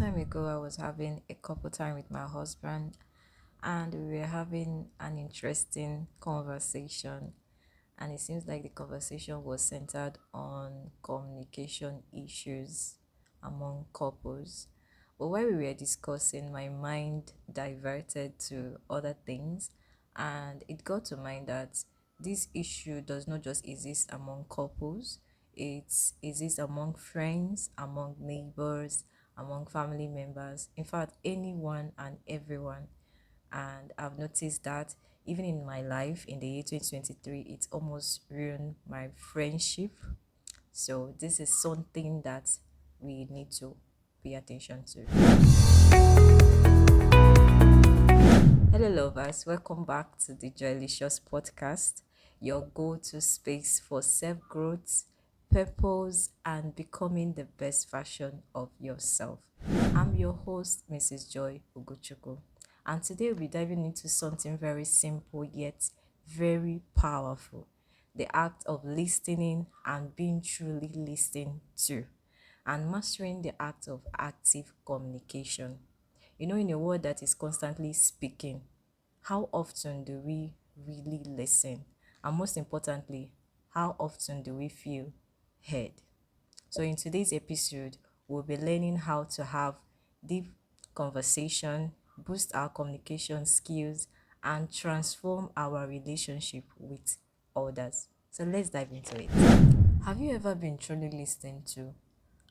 time ago, I was having a couple time with my husband, and we were having an interesting conversation. And it seems like the conversation was centered on communication issues among couples. But while we were discussing, my mind diverted to other things, and it got to mind that this issue does not just exist among couples, it exists among friends, among neighbors, among family members, in fact, anyone and everyone. And I've noticed that even in my life in the year 2023, it's almost ruined my friendship. So this is something that we need to pay attention to. Hello, lovers. Welcome back to the Joylicious podcast, your go to space for self growth, purpose, and becoming the best version of yourself. I'm your host, Mrs. Joy Ugochukwu, and today we'll be diving into something very simple yet very powerful, the act of listening and being truly listened to, and mastering the act of active communication. In a world that is constantly speaking, how often do we really listen? And most importantly, how often do we feel heard? So, in today's episode, we'll be learning how to have deep conversation, boost our communication skills, and transform our relationship with others. So, let's dive into it. Have you ever been truly listened to?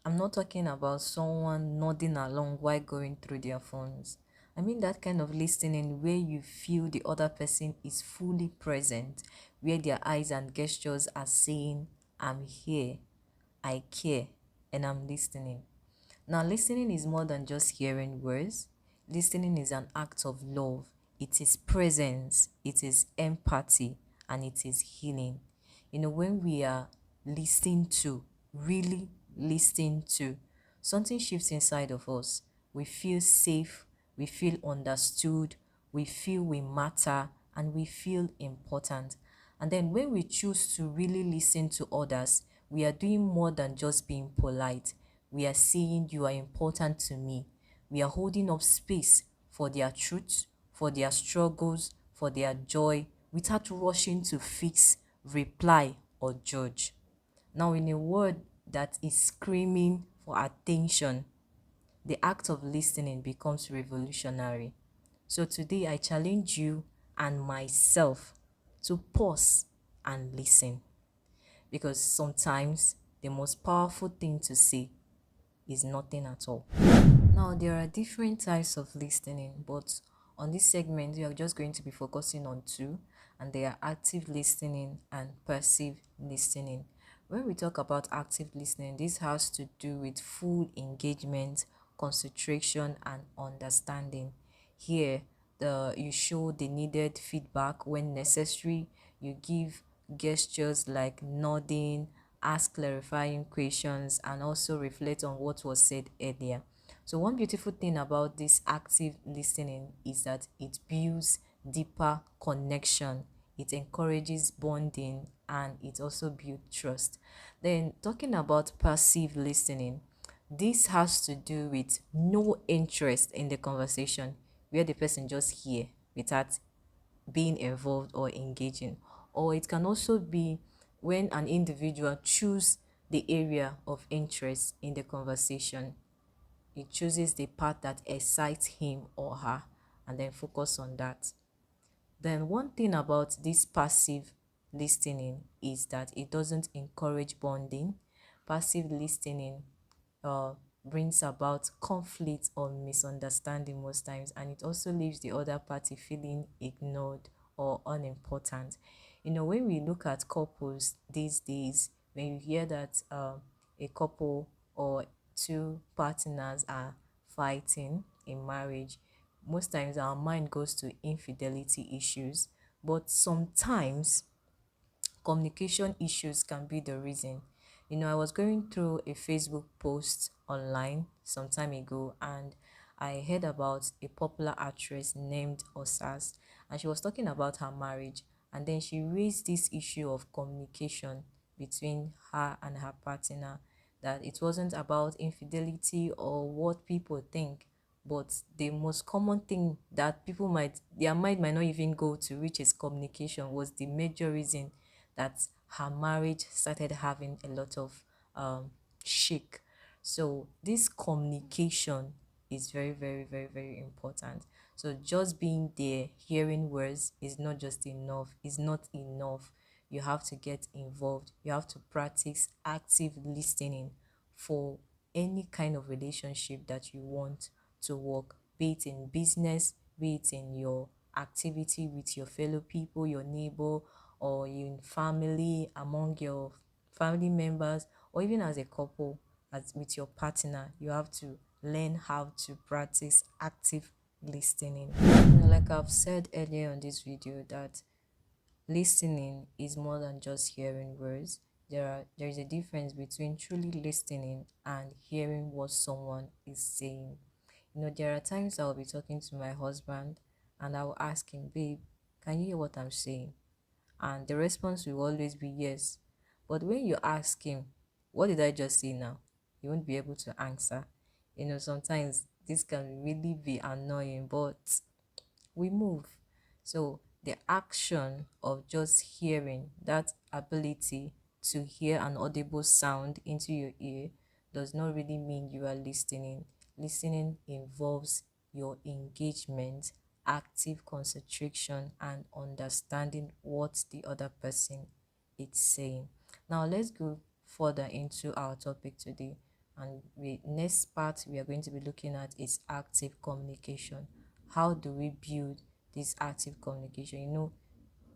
I'm not talking about someone nodding along while going through their phones. I mean that kind of listening where you feel the other person is fully present, where their eyes and gestures are saying, I'm here, I care, and I'm listening. Now, listening is more than just hearing words. Listening is an act of love. It is presence, it is empathy, and it is healing. When we are listening to, really listening to, something shifts inside of us. We feel safe, we feel understood, we feel we matter, and we feel important. And then when we choose to really listen to others, we are doing more than just being polite. We are saying you are important to me. We are holding up space for their truths, for their struggles, for their joy, without rushing to fix, reply, or judge. Now, in a world that is screaming for attention, the act of listening becomes revolutionary. So today I challenge you and myself to pause and listen, because sometimes the most powerful thing to say is nothing at all. Now, there are different types of listening, but on this segment, we are just going to be focusing on two, and they are active listening and passive listening. When we talk about active listening, this has to do with full engagement, concentration, and understanding. Here, you show the needed feedback when necessary. You give gestures like nodding, ask clarifying questions, and also reflect on what was said earlier. So one beautiful thing about this active listening is that it builds deeper connection, it encourages bonding, and it also builds trust. Then talking about passive listening, this has to do with no interest in the conversation, where the person just hear without being involved or engaging. Or it can also be when an individual choose the area of interest in the conversation. He chooses the part that excites him or her and then focus on that. Then one thing about this passive listening is that it doesn't encourage bonding. Passive listening uh, brings about conflict or misunderstanding most times, and it also leaves the other party feeling ignored or unimportant. When we look at couples these days, when you hear that a couple or two partners are fighting in marriage, most times our mind goes to infidelity issues, but sometimes communication issues can be the reason. I was going through a Facebook post online some time ago, and I heard about a popular actress named Osas, and she was talking about her marriage, and then she raised this issue of communication between her and her partner. that it wasn't about infidelity or what people think, but the most common thing that people might, their mind might not even go to, which is communication, was the major reason that her marriage started having a lot of shake. So this communication is very, very, very, very important. So just being there, hearing words is not just enough. It's not enough. You have to get involved. You have to practice active listening for any kind of relationship that you want to work, be it in business, be it in your activity with your fellow people, your neighbor, or in family, among your family members, or even as a couple, as with your partner. You have to learn how to practice active listening. Like I've said earlier on this video, that listening is more than just hearing words. There is a difference between truly listening and hearing what someone is saying. There are times I'll be talking to my husband and I'll ask him, babe, can you hear what I'm saying? And the response will always be yes. But when you ask him, what did I just say now? He won't be able to answer. Sometimes this can really be annoying, but we move. So the action of just hearing, that ability to hear an audible sound into your ear, does not really mean you are listening. Listening involves your engagement, active concentration, and understanding what the other person is saying. Now let's go further into our topic today. And the next part we are going to be looking at is active communication. How do we build this active communication?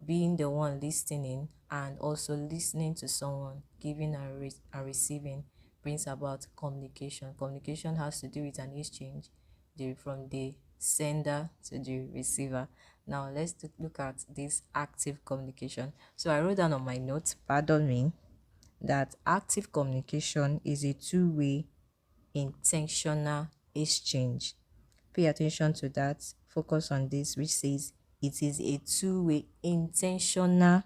Being the one listening and also listening to someone, giving and receiving, brings about communication. Communication has to do with an exchange, from the sender to the receiver. Now let's look at this active communication. So I wrote down on my notes, pardon me, that active communication is a two-way intentional exchange. Pay attention to that. Focus on this, which says it is a two-way intentional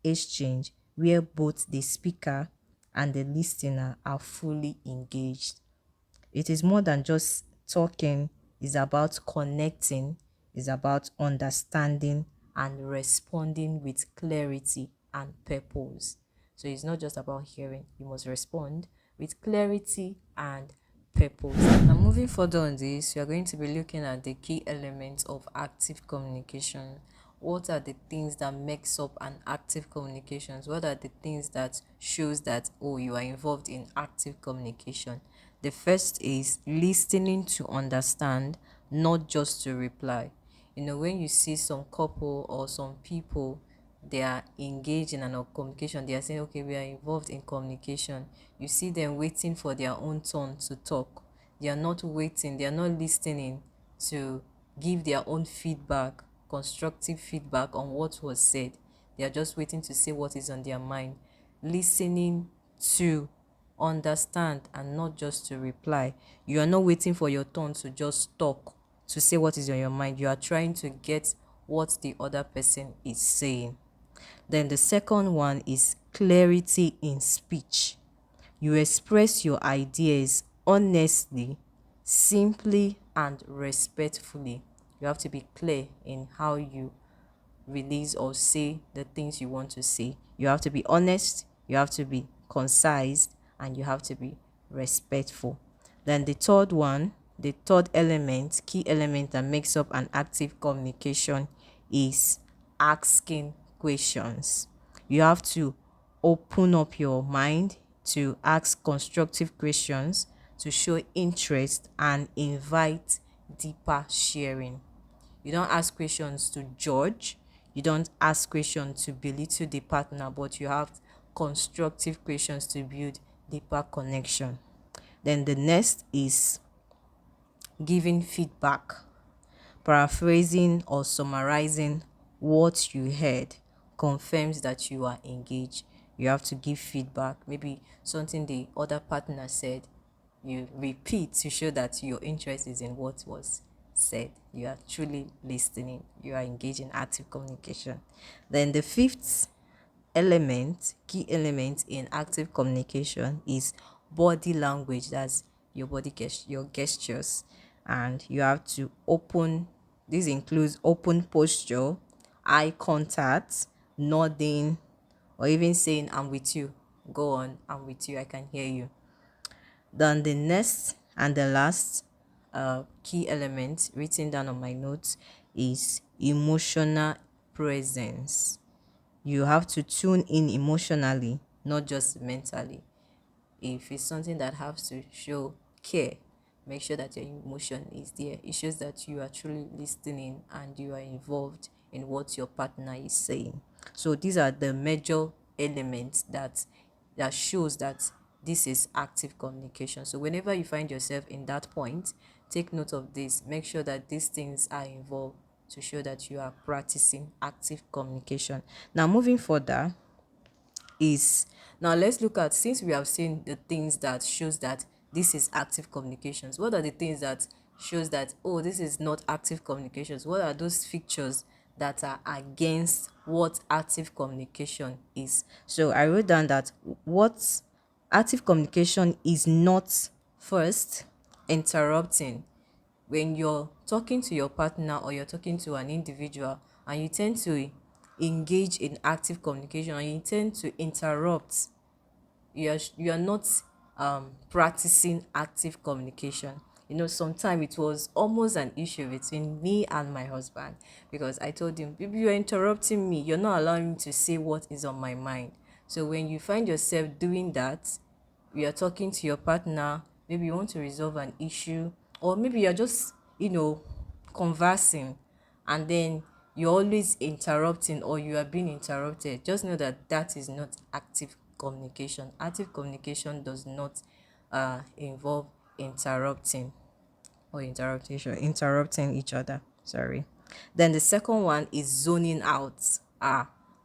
exchange where both the speaker and the listener are fully engaged. It is more than just talking, it's about connecting, it's about understanding and responding with clarity and purpose. So it's not just about hearing, you must respond with clarity and purpose. Now, moving further on this, we are going to be looking at the key elements of active communication. What are the things that makes up an active communications? What are the things that shows that, oh, you are involved in active communication? The first is listening to understand, not just to reply. When you see some couple or some people, they are engaged in an communication, they are saying, okay, we are involved in communication. You see them waiting for their own turn to talk. They are not waiting, they are not listening to give their own feedback, constructive feedback on what was said. They are just waiting to say what is on their mind. Listening to understand and not just to reply. You are not waiting for your turn to just talk, to say what is on your mind. You are trying to get what the other person is saying. Then the second one is clarity in speech. You express your ideas honestly, simply, and respectfully. You have to be clear in how you release or say the things you want to say. You have to be honest, you have to be concise, and you have to be respectful. Then the third one, the third element, key element that makes up an active communication, is asking questions. You have to open up your mind to ask constructive questions, to show interest and invite deeper sharing. You don't ask questions to judge. You don't ask questions to belittle the partner, but you have constructive questions to build deeper connection. Then the next is giving feedback, paraphrasing or summarizing what you heard confirms that you are engaged. You have to give feedback. Maybe something the other partner said, you repeat to show that your interest is in what was said. You are truly listening. You are engaged in active communication. Then the fifth key element in active communication, is body language, that's your your gestures, and you have to open. This includes open posture, eye contact, nodding, or even saying I'm with you. Go on, I'm with you, I can hear you. Then the next and the last key element written down on my notes is emotional presence. You have to tune in emotionally, not just mentally. If it's something that has to show care, make sure that your emotion is there. It shows that you are truly listening and you are involved in what your partner is saying. So these are the major elements that shows that this is active communication. So whenever you find yourself in that point, take note of this. Make sure that these things are involved to show that you are practicing active communication. Now, moving further, is now let's look at, since we have seen the things that shows that this is active communications, what are the things that shows that, oh, this is not active communications? What are those features that are against what active communication is? So I wrote down that what active communication is not: first, interrupting. When you're talking to your partner or you're talking to an individual and you tend to engage in active communication and you tend to interrupt, you're not practicing active communication. Sometimes it was almost an issue between me and my husband, because I told him, "Baby, you're interrupting me, you're not allowing me to say what is on my mind." So when you find yourself doing that, you're talking to your partner, maybe you want to resolve an issue, or maybe you're just conversing, and then you're always interrupting or you are being interrupted, just know that that is not active communication. Active communication does not involve interrupting or interrupting each other. Sorry. Then the second one is zoning out.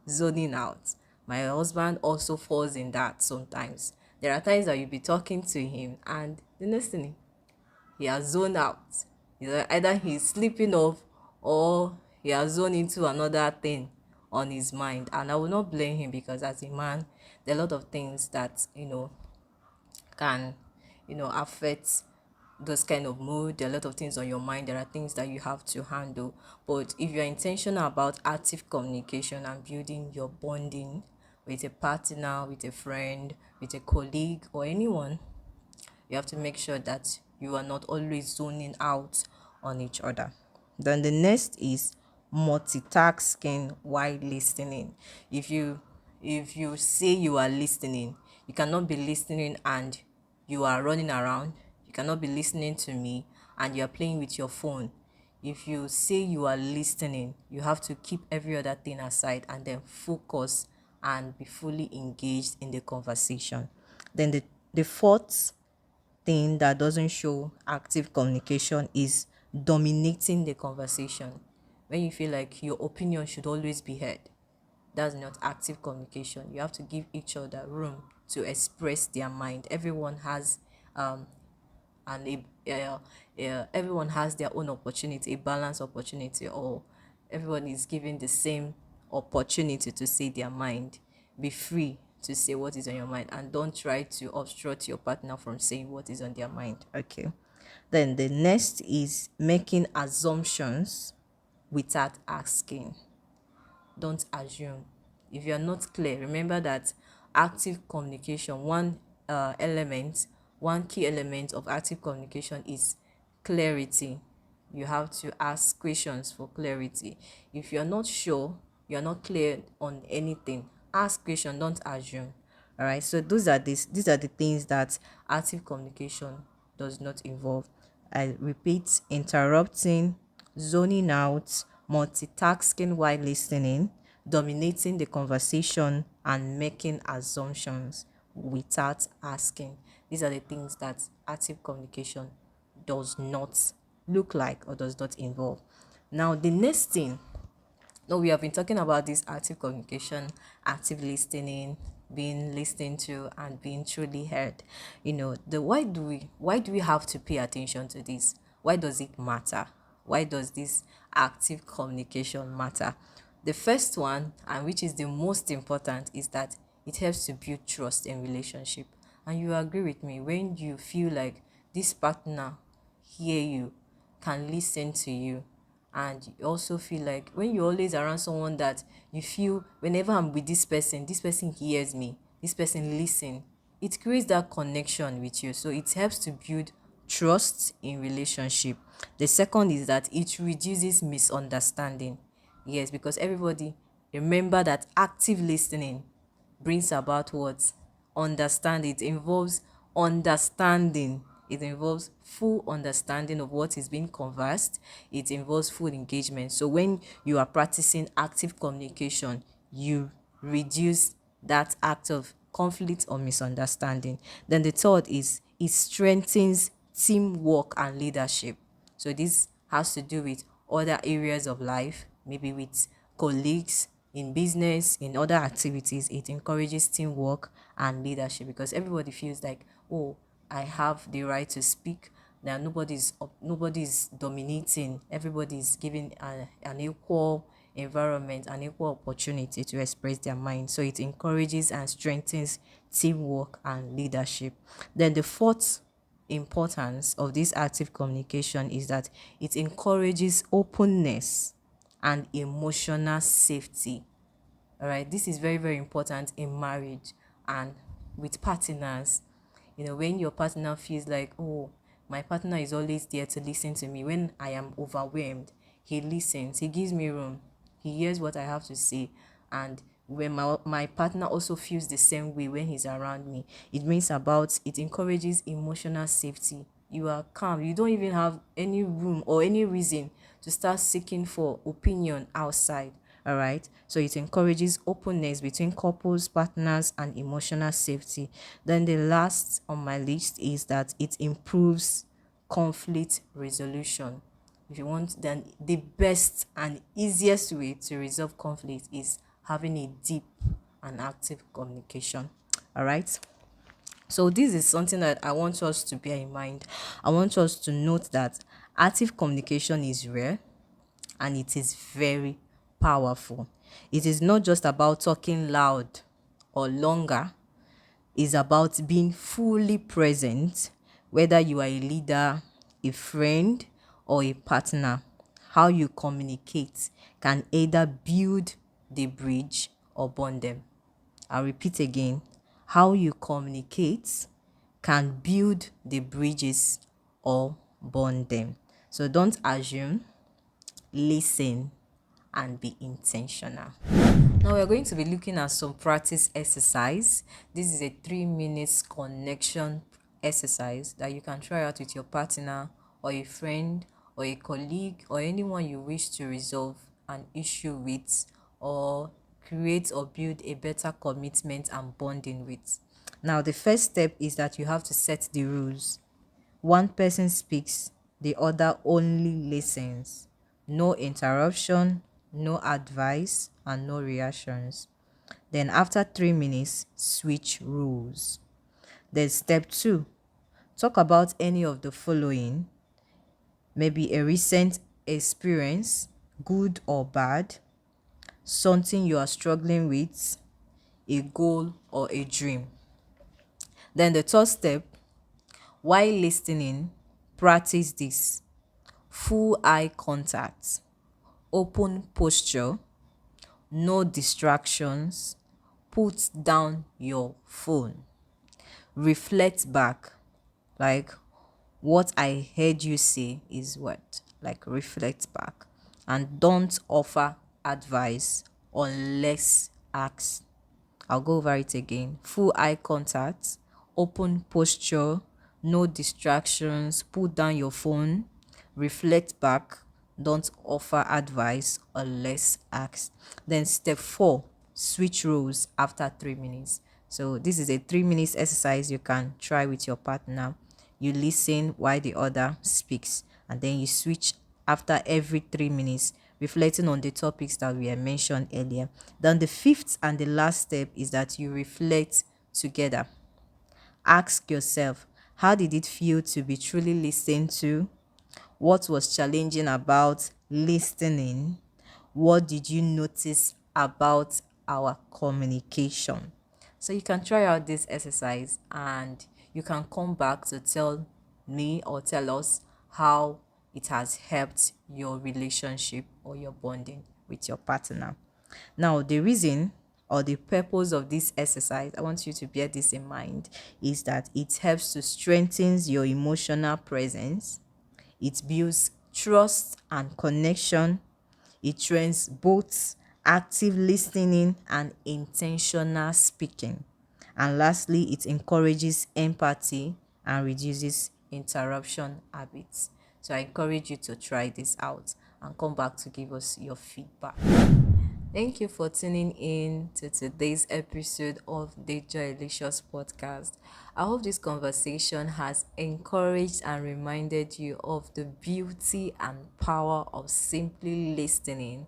Zoning out. My husband also falls in that sometimes. There are times that you'll be talking to him and the next thing, he has zoned out. Either he's sleeping off or he has zoned into another thing on his mind. And I will not blame him, because as a man, there are a lot of things that can affect those kind of mood. There are a lot of things on your mind. There are things that you have to handle. But if you're intentional about active communication and building your bonding with a partner, with a friend, with a colleague, or anyone, you have to make sure that you are not always zoning out on each other. Then the next is multitasking while listening. If you say you are listening, you cannot be listening and you are running around. You cannot be listening to me and you are playing with your phone. If you say you are listening, you have to keep every other thing aside and then focus and be fully engaged in the conversation. Then the fourth thing that doesn't show active communication is dominating the conversation. When you feel like your opinion should always be heard, that's not active communication. You have to give each other room to express their mind. Everyone has everyone has their own opportunity, a balanced opportunity, or everyone is given the same opportunity to say their mind. Be free to say what is on your mind and don't try to obstruct your partner from saying what is on their mind. Okay. Then the next is making assumptions without asking. Don't assume. If you're not clear, remember that active communication, one key element of active communication is clarity. You have to ask questions for clarity. If you're not sure, you're not clear on anything, ask question, don't assume. All right, so these are the things that active communication does not involve. I repeat: interrupting, zoning out, multitasking while listening, dominating the conversation, and making assumptions without asking. These are the things that active communication does not look like or does not involve. Now, the next thing, no, we have been talking about this active communication, active listening, being listened to, and being truly heard. The why do we have to pay attention to this? Why does it matter? Why does this active communication matter? The first one, and which is the most important, is that it helps to build trust in relationship. And you agree with me, when you feel like this partner hear you, can listen to you, and you also feel like when you're always around someone that you feel whenever I'm with this person hears me, this person listen, it creates that connection with you. So it helps to build trust in relationship. The second is that it reduces misunderstanding. Yes, because everybody remember that active listening brings about what? Understand. It involves understanding. It involves full understanding of what is being conversed. It involves full engagement. So when you are practicing active communication, you reduce that act of conflict or misunderstanding. Then the third is it strengthens teamwork and leadership. So this has to do with other areas of life, maybe with colleagues, in business, in other activities. It encourages teamwork and leadership because everybody feels like, oh, I have the right to speak. Now nobody's dominating. Everybody's giving an equal environment, an equal opportunity to express their mind. So it encourages and strengthens teamwork and leadership. Then the fourth importance of this active communication is that it encourages openness and emotional safety. All right, this is very, very important in marriage and with partners. When your partner feels like, oh, my partner is always there to listen to me when I am overwhelmed, he listens, he gives me room, he hears what I have to say. And when my partner also feels the same way when he's around me, it encourages emotional safety. You are calm, you don't even have any room or any reason to start seeking for opinion outside. All right, so it encourages openness between couples, partners, and emotional safety. Then the last on my list is that it improves conflict resolution. If you want, then the best and easiest way to resolve conflict is having a deep and active communication. All right, so this is something that I want us to bear in mind. I want us to note that active communication is rare and it is very powerful. It is not just about talking loud or longer, it's about being fully present, whether you are a leader, a friend, or a partner. How you communicate can either build the bridge or burn them. I'll repeat again. How you communicate can build the bridges or burn them. So don't assume, listen, and be intentional. Now we're going to be looking at some practice exercise. This is a 3 minutes connection exercise that you can try out with your partner or a friend or a colleague or anyone you wish to resolve an issue with or create or build a better commitment and bonding with. Now the first step is that you have to set the rules. One person speaks, the other only listens. No interruption, no advice, and no reactions. Then, after 3 minutes, switch rules. Then, step two, talk about any of the following, maybe a recent experience, good or bad, something you are struggling with, a goal or a dream. Then, the third step, while listening, practice this: full eye contact, open posture, no distractions, put down your phone, reflect back, like what I heard you say is what, like reflect back, and don't offer advice unless asked. I'll go over it again. Full eye contact, open posture, no distractions, put down your phone, reflect back, don't offer advice unless asked. Then step four, switch roles after 3 minutes. So this is a 3 minutes exercise you can try with your partner. You listen while the other speaks, and then you switch after every 3 minutes, reflecting on the topics that we had mentioned earlier. Then the fifth and the last step is that you reflect together. Ask yourself, how did it feel to be truly listened to? What was challenging about listening? What did you notice about our communication? So you can try out this exercise and you can come back to tell me or tell us how it has helped your relationship or your bonding with your partner. Now, the reason or the purpose of this exercise, I want you to bear this in mind, is that it helps to strengthen your emotional presence. It builds trust and connection. It trains both active listening and intentional speaking. And lastly, it encourages empathy and reduces interruption habits. So I encourage you to try this out and come back to give us your feedback. Thank you for tuning in to today's episode of the Joylicious podcast. I hope this conversation has encouraged and reminded you of the beauty and power of simply listening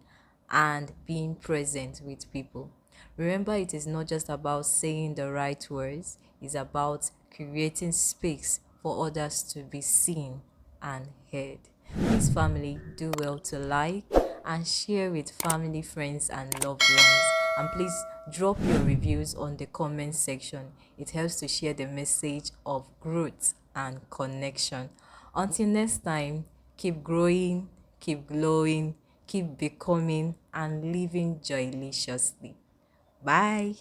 and being present with people. Remember, it is not just about saying the right words, it's about creating space for others to be seen and heard. Please, family, do well to like and share with family, friends, and loved ones. And please drop your reviews on the comment section. It helps to share the message of growth and connection. Until next time, keep growing, keep glowing, keep becoming, and living joyliciously. Bye.